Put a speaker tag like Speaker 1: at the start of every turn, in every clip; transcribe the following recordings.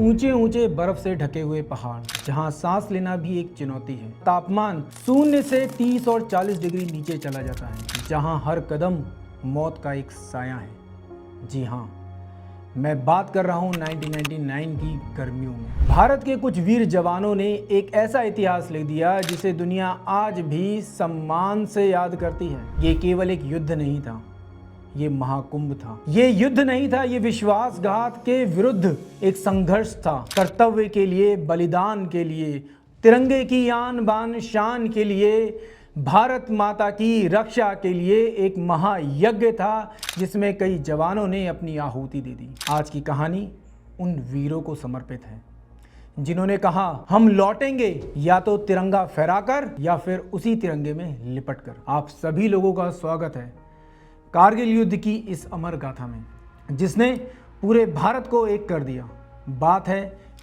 Speaker 1: ऊंचे ऊंचे बर्फ से ढके हुए पहाड़, जहां सांस लेना भी एक चुनौती है। तापमान 0 से 30 और 40 डिग्री नीचे चला जाता है, जहां हर कदम मौत का एक साया है। जी हाँ, मैं बात कर रहा हूं 1999 की गर्मियों में। भारत के कुछ वीर जवानों ने एक ऐसा इतिहास लिख दिया जिसे दुनिया आज भी सम्मान से याद करती है। ये केवल एक युद्ध नहीं था, ये महाकुंभ था। ये युद्ध नहीं था, ये विश्वासघात के विरुद्ध एक संघर्ष था। कर्तव्य के लिए, बलिदान के लिए, तिरंगे की आन बान शान के लिए, भारत माता की रक्षा के लिए एक महायज्ञ था, जिसमें कई जवानों ने अपनी आहुति दे दी। आज की कहानी उन वीरों को समर्पित है जिन्होंने कहा, हम लौटेंगे या तो तिरंगा फहराकर या फिर उसी तिरंगे में लिपटकर। आप सभी लोगों का स्वागत है कारगिल युद्ध की इस अमर गाथा में, जिसने पूरे भारत को एक कर दिया। बात है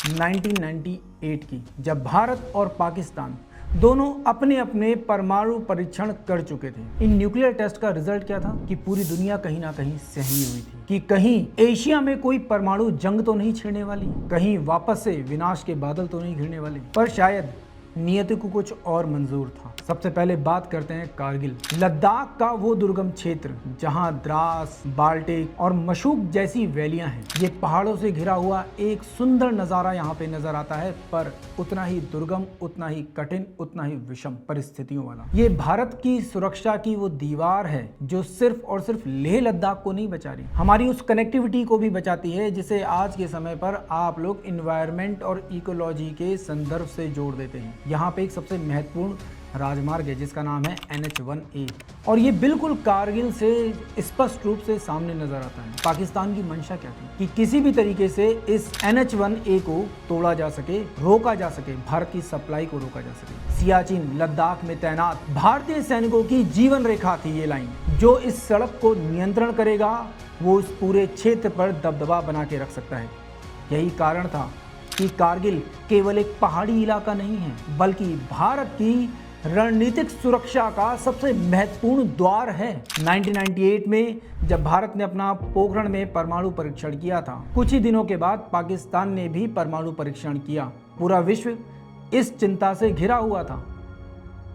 Speaker 1: 1998 की, जब भारत और पाकिस्तान दोनों अपने अपने परमाणु परीक्षण कर चुके थे। इन न्यूक्लियर टेस्ट का रिजल्ट क्या था कि पूरी दुनिया कहीं ना कहीं सहमी हुई थी कि कहीं एशिया में कोई परमाणु जंग तो नहीं छिड़ने वाली, कहीं वापस से विनाश के बादल तो नहीं घिरने वाले। पर शायद नियति को कुछ और मंजूर था। सबसे पहले बात करते हैं कारगिल, लद्दाख का वो दुर्गम क्षेत्र जहां द्रास, बाल्टिक और मशूक जैसी वैलियां हैं। ये पहाड़ों से घिरा हुआ एक सुंदर नजारा यहाँ पे नजर आता है, पर उतना ही दुर्गम, उतना ही कठिन, उतना ही विषम परिस्थितियों वाला। ये भारत की सुरक्षा की वो दीवार है जो सिर्फ और सिर्फ लेह लद्दाख को नहीं बचा रही, हमारी उस कनेक्टिविटी को भी बचाती है जिसे आज के समय पर आप लोग इन्वायरमेंट और इकोलॉजी के संदर्भ से जोड़ देते हैं। यहाँ पे एक सबसे महत्वपूर्ण राजमार्ग है जिसका नाम है NH-1A, और ये बिल्कुल कारगिल से स्पष्ट रूप से सामने नजर आता है। पाकिस्तान की मंशा क्या थी कि किसी भी तरीके से इस NH-1A को तोड़ा जा सके, रोका जा सके, भारत की सप्लाई को रोका जा सके। सियाचिन लद्दाख में तैनात भारतीय सैनिकों की जीवन रेखा थी ये लाइन, जो इस सड़क को नियंत्रण करेगा, वो इस पूरे क्षेत्र पर दबदबा बना के रख सकता है। यही कारण था कि कारगिल केवल एक पहाड़ी इलाका नहीं है, बल्कि भारत की रणनीतिक सुरक्षा का सबसे महत्वपूर्ण द्वार है। 1998 में जब भारत ने अपना पोखरण में परमाणु परीक्षण किया था, कुछ ही दिनों के बाद पाकिस्तान ने भी परमाणु परीक्षण किया। पूरा विश्व इस चिंता से घिरा हुआ था,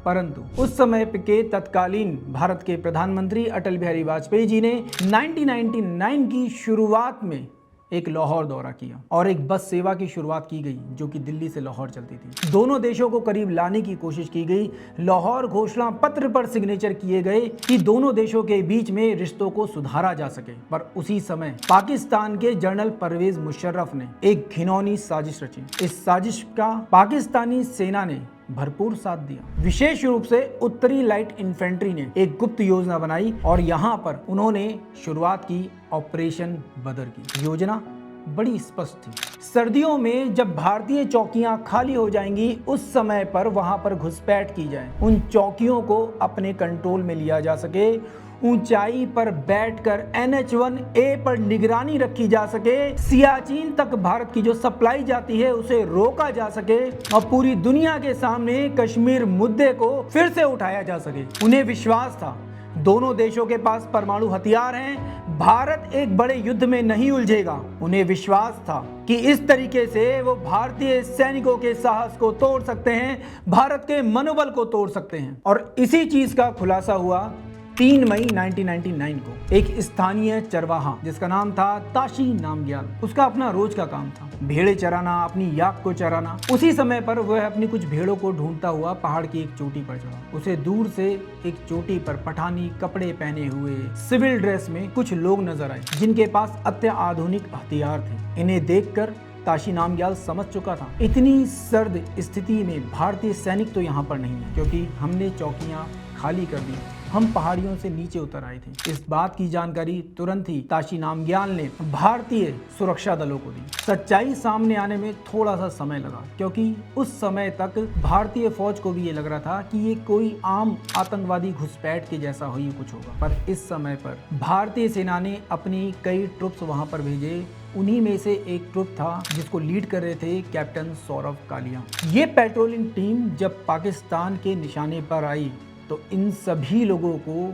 Speaker 1: परंतु उस समय के तत्कालीन भारत के प्रधानमंत्री अटल बिहारी वाजपेयी जी ने 1999 की शुरुआत में एक लाहौर दौरा किया और एक बस सेवा की शुरुआत की गई जो कि दिल्ली से लाहौर चलती थी। दोनों देशों को करीब लाने की कोशिश की गई। लाहौर घोषणा पत्र पर सिग्नेचर किए गए कि दोनों देशों के बीच में रिश्तों को सुधारा जा सके। पर उसी समय पाकिस्तान के जनरल परवेज मुशर्रफ ने एक घिनौनी साजिश रची। इस साजिश का पाकिस्तानी सेना ने भरपूर साथ दिया। विशेष रूप से उत्तरी लाइट इन्फेंट्री ने एक गुप्त योजना बनाई और यहाँ पर उन्होंने शुरुआत की ऑपरेशन बदर की। योजना बड़ी स्पष्ट थी। सर्दियों में जब भारतीय चौकियां खाली हो जाएंगी, उस समय पर वहां पर घुसपैठ की जाए, उन चौकियों को अपने कंट्रोल में लिया जा सके, ऊंचाई पर बैठकर NH-1A पर निगरानी रखी जा सके, सियाचिन तक भारत की जो सप्लाई जाती है उसे रोका जा सके और पूरी दुनिया के सामने कश्मीर मुद्दे को फिर से उठाया जा सके। उन्हें विश्वास था दोनों देशों के पास परमाणु हथियार हैं, भारत एक बड़े युद्ध में नहीं उलझेगा। उन्हें विश्वास था कि इस तरीके से वो भारतीय सैनिकों के साहस को तोड़ सकते हैं, भारत के मनोबल को तोड़ सकते हैं। और इसी चीज का खुलासा हुआ 3 मई 1999 को। एक स्थानीय चरवाहा जिसका नाम था ताशी नामग्याल, उसका अपना रोज का काम था भेड़े चराना, अपनी याक को चराना। उसी समय पर वह अपनी कुछ भेड़ों को ढूंढता हुआ पहाड़ की एक चोटी पर चढ़ा। उसे दूर से एक चोटी पर पठानी कपड़े पहने हुए सिविल ड्रेस में कुछ लोग नजर आए, जिनके पास अत्याधुनिक हथियार थे। इन्हें देखकर ताशी नामग्याल समझ चुका था इतनी सर्द स्थिति में भारतीय सैनिक तो यहाँ पर नहीं है, क्योंकि हमने चौकियां खाली कर दी, हम पहाड़ियों से नीचे उतर आए थे। इस बात की जानकारी तुरंत ही ताशी नामग्याल ने भारतीय सुरक्षा दलों को दी। सच्चाई सामने आने में थोड़ा सा समय लगा, क्योंकि उस समय तक भारतीय फौज को भी ये लग रहा था कि ये कोई आम आतंकवादी घुसपैठ के जैसा ही कुछ होगा। पर इस समय पर भारतीय सेना ने अपनी कई ट्रुप्स वहां पर भेजे। उन्हीं में से एक ट्रुप था जिसको लीड कर रहे थे कैप्टन सौरभ कालिया। ये पेट्रोलिंग टीम जब पाकिस्तान के निशाने पर आई तो इन सभी लोगों को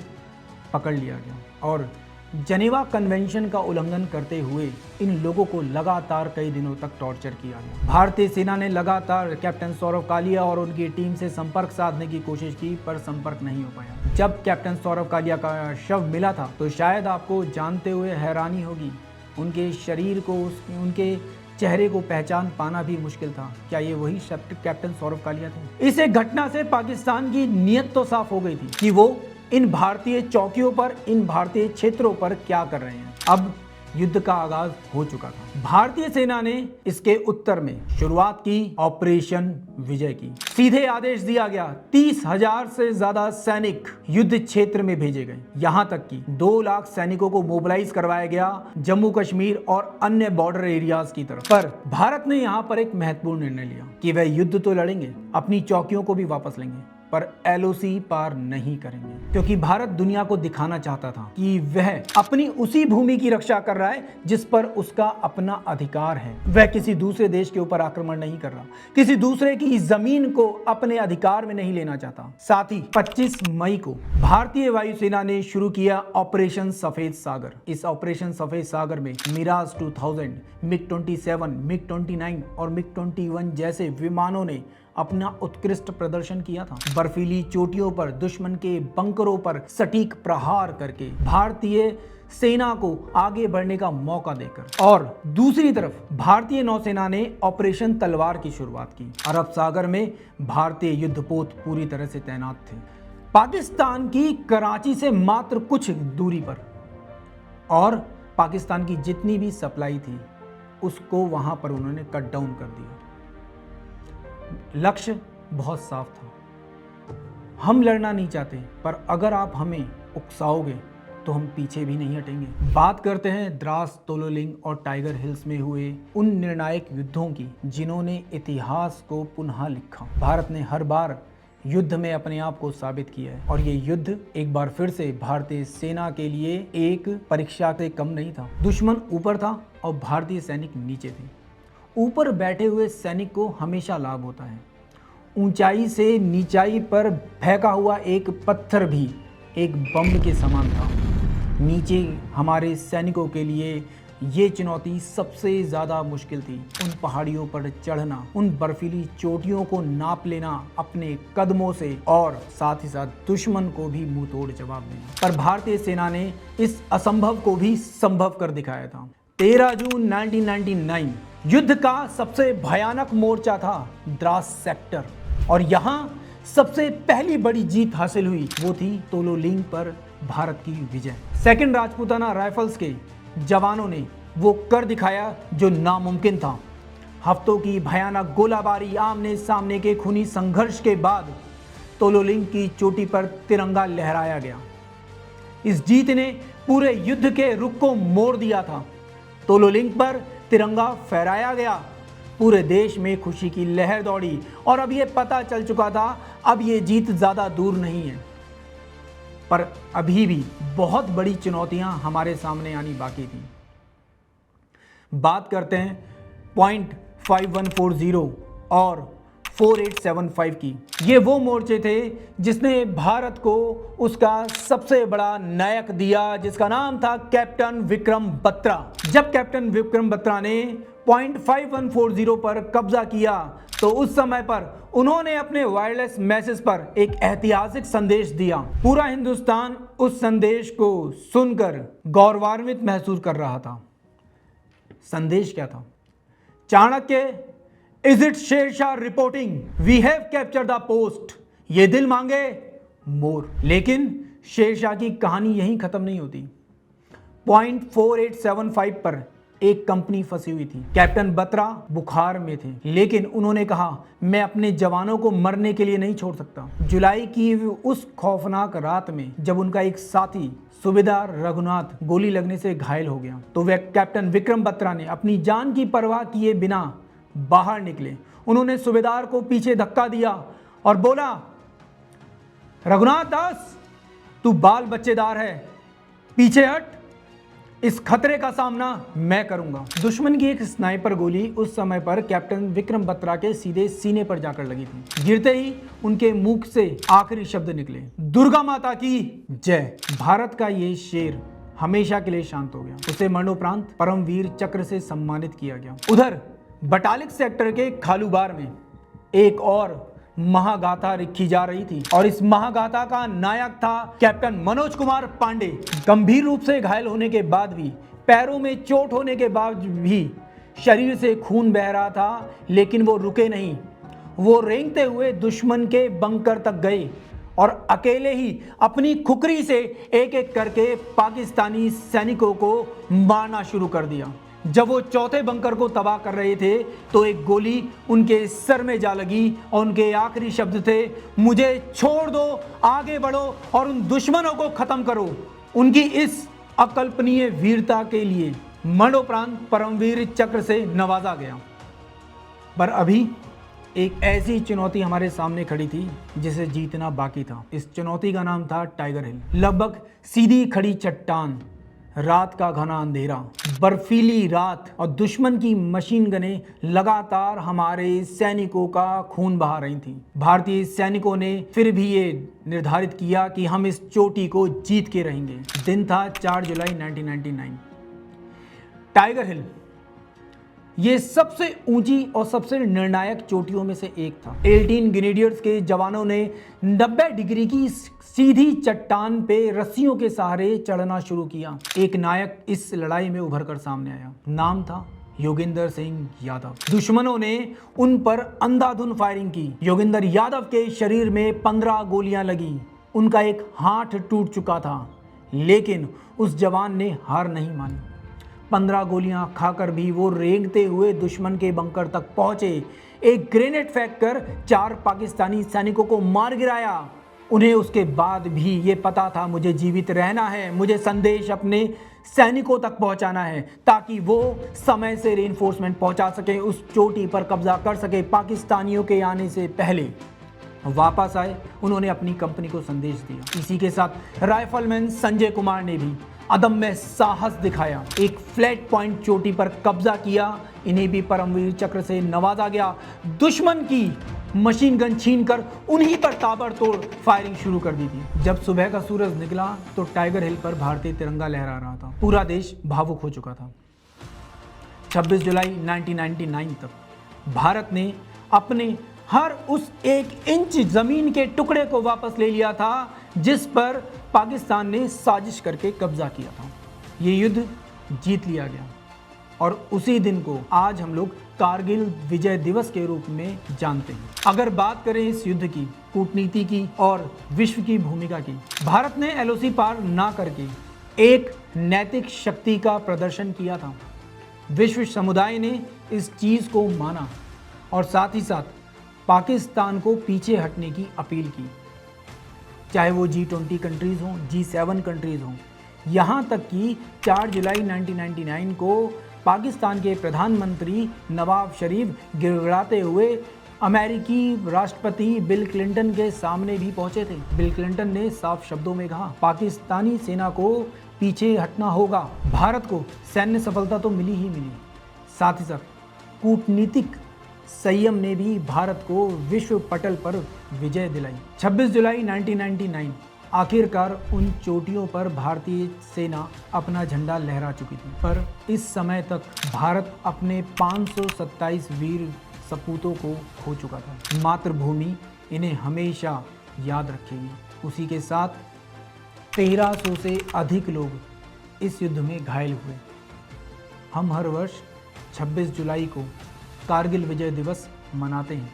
Speaker 1: पकड़ लिया गया और जनेवा कन्वेंशन का उल्लंघन करते हुए इन लोगों को लगातार कई दिनों तक टॉर्चर किया गया। भारतीय सेना ने लगातार कैप्टन सौरभ कालिया और उनकी टीम से संपर्क साधने की कोशिश की, पर संपर्क नहीं हो पाया। जब कैप्टन सौरभ कालिया का शव मिला था तो शायद आपको जानते हुए हैरानी होगी, उनके शरीर को, उनके चेहरे को पहचान पाना भी मुश्किल था। क्या ये वही कैप्टन सौरभ कालिया थे? इस एक घटना से पाकिस्तान की नीयत तो साफ हो गई थी कि वो इन भारतीय चौकियों पर, इन भारतीय क्षेत्रों पर क्या कर रहे हैं। अब युद्ध का आगाज हो चुका था। भारतीय सेना ने इसके उत्तर में शुरुआत की ऑपरेशन विजय की। सीधे आदेश दिया गया, 30,000 से ज्यादा सैनिक युद्ध क्षेत्र में भेजे गए। यहां तक कि 2 लाख सैनिकों को मोबिलाइज करवाया गया जम्मू कश्मीर और अन्य बॉर्डर एरियाज की तरफ। पर भारत ने यहां पर एक महत्वपूर्ण निर्णय लिया कि वह युद्ध तो लड़ेंगे, अपनी चौकियों को भी वापस लेंगे, पर LOC पार नहीं करेंगे, क्योंकि भारत दुनिया को दिखाना चाहता था कि वह अपनी उसी भूमि की रक्षा कर रहा है जिस पर उसका अपना अधिकार है। वह किसी दूसरे देश के ऊपर आक्रमण नहीं कर रहा, किसी दूसरे की जमीन को अपने अधिकार में नहीं लेना चाहता। साथ ही 25 मई को भारतीय वायुसेना ने शुरू किया ऑपरेशन सफेद सागर। इस ऑपरेशन सफेद सागर में मिराज 2000, MiG-27, MiG-29 और MiG-21 जैसे विमानों ने अपना उत्कृष्ट प्रदर्शन किया था। बर्फीली चोटियों पर दुश्मन के बंकरों पर सटीक प्रहार करके भारतीय सेना को आगे बढ़ने का मौका देकर, और दूसरी तरफ भारतीय नौसेना ने ऑपरेशन तलवार की शुरुआत की। अरब सागर में भारतीय युद्धपोत पूरी तरह से तैनात थे। पाकिस्तान की कराची से मात्र कुछ दूरी पर, और पाकिस्तान की जितनी भी सप्लाई थी उसको वहां पर उन्होंने कट डाउन कर दिया। लक्ष्य बहुत साफ था, हम लड़ना नहीं चाहते, पर अगर आप हमें उकसाओगे तो हम पीछे भी नहीं हटेंगे। बात करते हैं द्रास, तोलोलिंग और टाइगर हिल्स में हुए उन निर्णायक युद्धों की जिन्होंने इतिहास को पुनः लिखा। भारत ने हर बार युद्ध में अपने आप को साबित किया है, और ये युद्ध एक बार फिर से भारतीय सेना के लिए एक परीक्षा से कम नहीं था। दुश्मन ऊपर था और भारतीय सैनिक नीचे थे। ऊपर बैठे हुए सैनिक को हमेशा लाभ होता है। ऊंचाई से नीचाई पर फेंका हुआ एक पत्थर भी एक बम के समान था। नीचे हमारे सैनिकों के लिए ये चुनौती सबसे ज़्यादा मुश्किल थी। उन पहाड़ियों पर चढ़ना, उन बर्फीली चोटियों को नाप लेना अपने कदमों से, और साथ ही साथ दुश्मन को भी मुंह तोड़ जवाब देना। पर भारतीय सेना ने इस असंभव को भी संभव कर दिखाया था। 13 जून 1999 युद्ध का सबसे भयानक मोर्चा था द्रास सेक्टर, और यहाँ सबसे पहली बड़ी जीत हासिल हुई वो थी तोलोलिंग पर भारत की विजय। सेकंड राजपूताना राइफल्स के जवानों ने वो कर दिखाया जो नामुमकिन था। हफ्तों की भयानक गोलाबारी, आमने सामने के खूनी संघर्ष के बाद तोलोलिंग की चोटी पर तिरंगा लहराया गया। इस जीत ने पूरे युद्ध के रुख को मोड़ दिया था। तोलोलिंग पर तिरंगा फहराया गया, पूरे देश में खुशी की लहर दौड़ी, और अब ये पता चल चुका था अब ये जीत ज्यादा दूर नहीं है। पर अभी भी बहुत बड़ी चुनौतियां हमारे सामने आनी बाकी थी। बात करते हैं पॉइंट 5140 और 4875 की। ये वो मोर्चे थे जिसने भारत को उसका सबसे बड़ा नायक दिया, जिसका नाम था कैप्टन विक्रम बत्रा। जब कैप्टन विक्रम बत्रा ने पॉइंट 5140 पर कब्जा किया तो उस समय पर उन्होंने अपने वायरलेस मैसेज पर एक ऐतिहासिक संदेश दिया। पूरा हिंदुस्तान उस संदेश को सुनकर गौरवान्वित महसूस कर रहा था। संदेश क्या था? Chanakya, is it Shershah reporting, we have captured the post, ये दिल मांगे मोर। लेकिन शेरशाह की कहानी यहीं खत्म नहीं होती। पॉइंट 4875 पर एक कंपनी फंसी हुई थी। कैप्टन बत्रा बुखार में थे, लेकिन उन्होंने कहा मैं अपने जवानों को मरने के लिए नहीं छोड़ सकता। जुलाई की उस खौफनाक रात में जब उनका एक साथी सूबेदार रघुनाथ गोली लगने से घायल हो गया, तो वह कैप्टन विक्रम बत्रा ने अपनी जान की परवाह किए बिना बाहर निकले। उन्होंने सूबेदार को पीछे धक्का दिया और बोला, रघुनाथ दास, तू बाल बच्चेदार है, पीछे हट, इस खतरे का सामना मैं करूंगा। दुश्मन की एक स्नाइपर गोली उस समय पर कैप्टन विक्रम बत्रा के सीधे सीने पर जाकर लगी थी। गिरते ही उनके मुख से आखिरी शब्द निकले, दुर्गा माता की जय। भारत का ये शेर हमेशा के लिए शांत हो गया। उसे मरणोपरांत परमवीर चक्र से सम्मानित किया गया। उधर बटालिक सेक्टर के खालूबार में एक और महागाथा लिखी जा रही थी और इस महागाथा का नायक था कैप्टन मनोज कुमार पांडे। गंभीर रूप से घायल होने के बाद भी, पैरों में चोट होने के बाद भी शरीर से खून बह रहा था, लेकिन वो रुके नहीं। वो रेंगते हुए दुश्मन के बंकर तक गए और अकेले ही अपनी खुकरी से एक एक करके पाकिस्तानी सैनिकों को मारना शुरू कर दिया। जब वो चौथे बंकर को तबाह कर रहे थे तो एक गोली उनके सर में जा लगी और उनके आखिरी शब्द थे, मुझे छोड़ दो, आगे बढ़ो और उन दुश्मनों को खत्म करो। उनकी इस अकल्पनीय वीरता के लिए मरणोपरांत परमवीर चक्र से नवाजा गया। पर अभी एक ऐसी चुनौती हमारे सामने खड़ी थी जिसे जीतना बाकी था। इस चुनौती का नाम था टाइगर हिल। लगभग सीधी खड़ी चट्टान, रात का घना अंधेरा, बर्फीली रात और दुश्मन की मशीन गनें लगातार हमारे सैनिकों का खून बहा रही थीं। भारतीय सैनिकों ने फिर भी ये निर्धारित किया कि हम इस चोटी को जीत के रहेंगे। दिन था 4 जुलाई 1999। टाइगर हिल ये सबसे ऊंची और सबसे निर्णायक चोटियों में से एक था। 18 ग्रेनेडियर्स के जवानों ने 90 डिग्री की सीधी चट्टान पे रस्सियों के सहारे चढ़ना शुरू किया। एक नायक इस लड़ाई में उभर कर सामने आया। नाम था योगेंद्र सिंह यादव। दुश्मनों ने उन पर अंधाधुंध फायरिंग की। योगेंद्र यादव के शरीर में 15 गोलियां लगी। उनका एक हाथ टूट चुका था, लेकिन उस जवान ने हार नहीं मानी। 15 गोलियां खाकर भी वो रेंगते हुए दुश्मन के बंकर तक पहुंचे। एक ग्रेनेड फेंककर 4 पाकिस्तानी सैनिकों को मार गिराया। उन्हें उसके बाद भी ये पता था, मुझे जीवित रहना है, मुझे संदेश अपने सैनिकों तक पहुंचाना है ताकि वो समय से रेनफोर्समेंट पहुंचा सके, उस चोटी पर कब्जा कर सके पाकिस्तानियों के आने से पहले। वापस आए, उन्होंने अपनी कंपनी को संदेश दिया। इसी के साथ राइफलमैन संजय कुमार ने भी अदम्य साहस दिखाया। एक फ्लैट पॉइंट चोटी पर कब्जा किया। इन्हें भी परमवीर चक्र से नवाजा गया। दुश्मन की मशीन गन छीनकर उन्हीं पर ताबड़तोड़ फायरिंग शुरू कर दी थी। जब सुबह का सूरज निकला तो टाइगर हिल पर भारतीय तिरंगा लहरा रहा था। पूरा देश भावुक हो चुका था। 26 जुलाई 1999 तक भारत ने अपने हर उस 1 इंच जमीन के टुकड़े को वापस ले लिया था जिस पर पाकिस्तान ने साजिश करके कब्जा किया था। ये युद्ध जीत लिया गया और उसी दिन को आज हम लोग कारगिल विजय दिवस के रूप में जानते हैं। अगर बात करें इस युद्ध की, कूटनीति की और विश्व की भूमिका की, भारत ने एलओसी पार ना करके एक नैतिक शक्ति का प्रदर्शन किया था। विश्व समुदाय ने इस चीज को माना और साथ ही साथ पाकिस्तान को पीछे हटने की अपील की। चाहे वो G20 कंट्रीज़ हों, G7 कंट्रीज़ हों, यहाँ तक कि 4 जुलाई 1999 को पाकिस्तान के प्रधानमंत्री नवाब शरीफ गिड़गिड़ाते हुए अमेरिकी राष्ट्रपति बिल क्लिंटन के सामने भी पहुंचे थे। बिल क्लिंटन ने साफ शब्दों में कहा, पाकिस्तानी सेना को पीछे हटना होगा। भारत को सैन्य सफलता तो मिली ही मिली, साथ ही साथ कूटनीतिक संयम ने भी भारत को विश्व पटल पर विजय दिलाई। 26 जुलाई 1999 आखिरकार उन चोटियों पर भारतीय सेना अपना झंडा लहरा चुकी थी, पर इस समय तक भारत अपने 527 वीर सपूतों को खो चुका था। मातृभूमि इन्हें हमेशा याद रखेगी। उसी के साथ 1300 से अधिक लोग इस युद्ध में घायल हुए। हम हर वर्ष 26 जुलाई को कारगिल विजय दिवस मनाते हैं,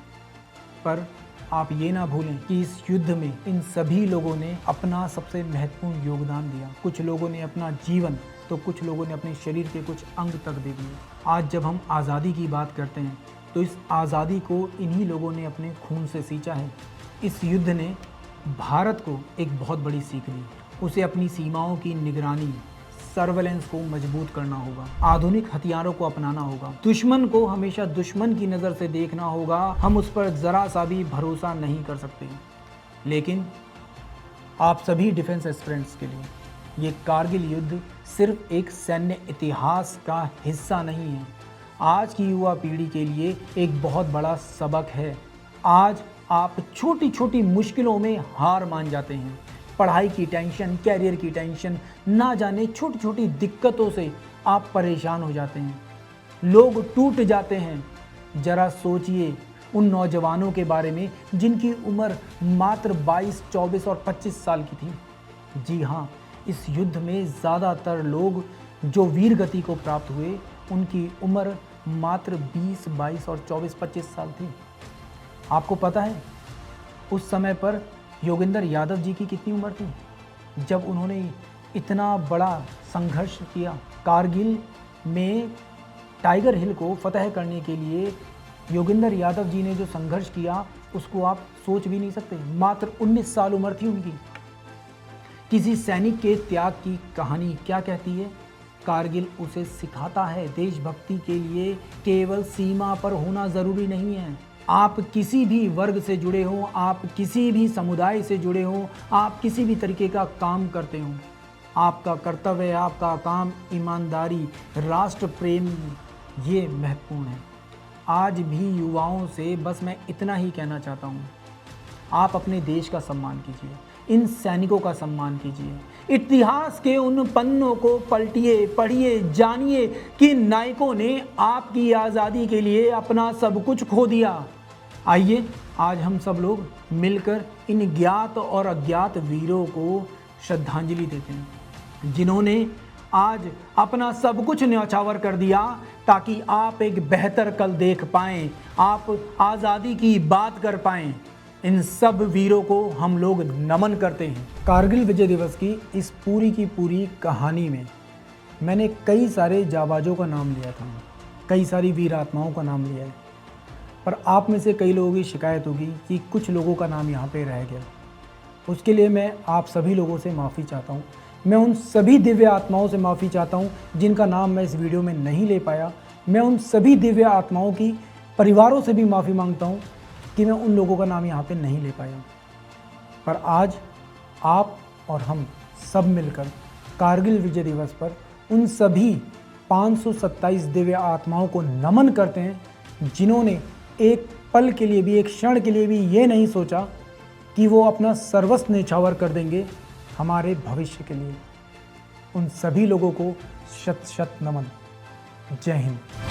Speaker 1: पर आप ये ना भूलें कि इस युद्ध में इन सभी लोगों ने अपना सबसे महत्वपूर्ण योगदान दिया। कुछ लोगों ने अपना जीवन तो कुछ लोगों ने अपने शरीर के कुछ अंग तक दे दिए। आज जब हम आज़ादी की बात करते हैं तो इस आज़ादी को इन्हीं लोगों ने अपने खून से सींचा है। इस युद्ध ने भारत को एक बहुत बड़ी सीख दी। उसे अपनी सीमाओं की निगरानी, सर्वेलेंस को मजबूत करना होगा, आधुनिक हथियारों को अपनाना होगा, दुश्मन को हमेशा दुश्मन की नज़र से देखना होगा। हम उस पर ज़रा सा भी भरोसा नहीं कर सकते। लेकिन आप सभी डिफेंस एस्पिरेंट्स के लिए ये कारगिल युद्ध सिर्फ एक सैन्य इतिहास का हिस्सा नहीं है, आज की युवा पीढ़ी के लिए एक बहुत बड़ा सबक है। आज आप छोटी छोटी मुश्किलों में हार मान जाते हैं, पढ़ाई की टेंशन, कैरियर की टेंशन, ना जाने छोटी छोटी दिक्कतों से आप परेशान हो जाते हैं, लोग टूट जाते हैं। जरा सोचिए उन नौजवानों के बारे में जिनकी उम्र मात्र 22, 24 और 25 साल की थी। जी हाँ, इस युद्ध में ज़्यादातर लोग जो वीर गति को प्राप्त हुए उनकी उम्र मात्र 20, 22 और 24, 25 साल थी। आपको पता है उस समय पर योगेंद्र यादव जी की कितनी उम्र थी जब उन्होंने इतना बड़ा संघर्ष किया? कारगिल में टाइगर हिल को फतह करने के लिए योगेंद्र यादव जी ने जो संघर्ष किया उसको आप सोच भी नहीं सकते। मात्र 19 साल उम्र थी उनकी। किसी सैनिक के त्याग की कहानी क्या कहती है? कारगिल उसे सिखाता है देशभक्ति के लिए केवल सीमा पर होना ज़रूरी नहीं है। आप किसी भी वर्ग से जुड़े हों, आप किसी भी समुदाय से जुड़े हों, आप किसी भी तरीके का काम करते हों, आपका कर्तव्य, आपका काम ईमानदारी, राष्ट्र प्रेम, ये महत्वपूर्ण है। आज भी युवाओं से बस मैं इतना ही कहना चाहता हूँ, आप अपने देश का सम्मान कीजिए, इन सैनिकों का सम्मान कीजिए। इतिहास के उन पन्नों को पलटिए, पढ़िए, जानिए कि नायकों ने आपकी आज़ादी के लिए अपना सब कुछ खो दिया। आइए आज हम सब लोग मिलकर इन ज्ञात और अज्ञात वीरों को श्रद्धांजलि देते हैं, जिन्होंने आज अपना सब कुछ न्यौछावर कर दिया ताकि आप एक बेहतर कल देख पाएँ, आप आज़ादी की बात कर पाएँ। इन सब वीरों को हम लोग नमन करते हैं। कारगिल विजय दिवस की इस पूरी की पूरी कहानी में मैंने कई सारे जाबाजों का नाम लिया था, कई सारी वीर आत्माओं का नाम लिया है, पर आप में से कई लोगों की शिकायत होगी कि कुछ लोगों का नाम यहाँ पे रह गया। उसके लिए मैं आप सभी लोगों से माफ़ी चाहता हूँ। मैं उन सभी दिव्य आत्माओं से माफ़ी चाहता हूँ जिनका नाम मैं इस वीडियो में नहीं ले पाया। मैं उन सभी दिव्य आत्माओं की परिवारों से भी माफ़ी मांगता हूँ कि मैं उन लोगों का नाम यहाँ पे नहीं ले पाया। पर आज आप और हम सब मिलकर कारगिल विजय दिवस पर उन सभी 527 दिव्य आत्माओं को नमन करते हैं जिन्होंने एक पल के लिए भी, एक क्षण के लिए भी ये नहीं सोचा कि वो अपना सर्वस्व न्यौछावर कर देंगे हमारे भविष्य के लिए। उन सभी लोगों को शत शत नमन। जय हिंद।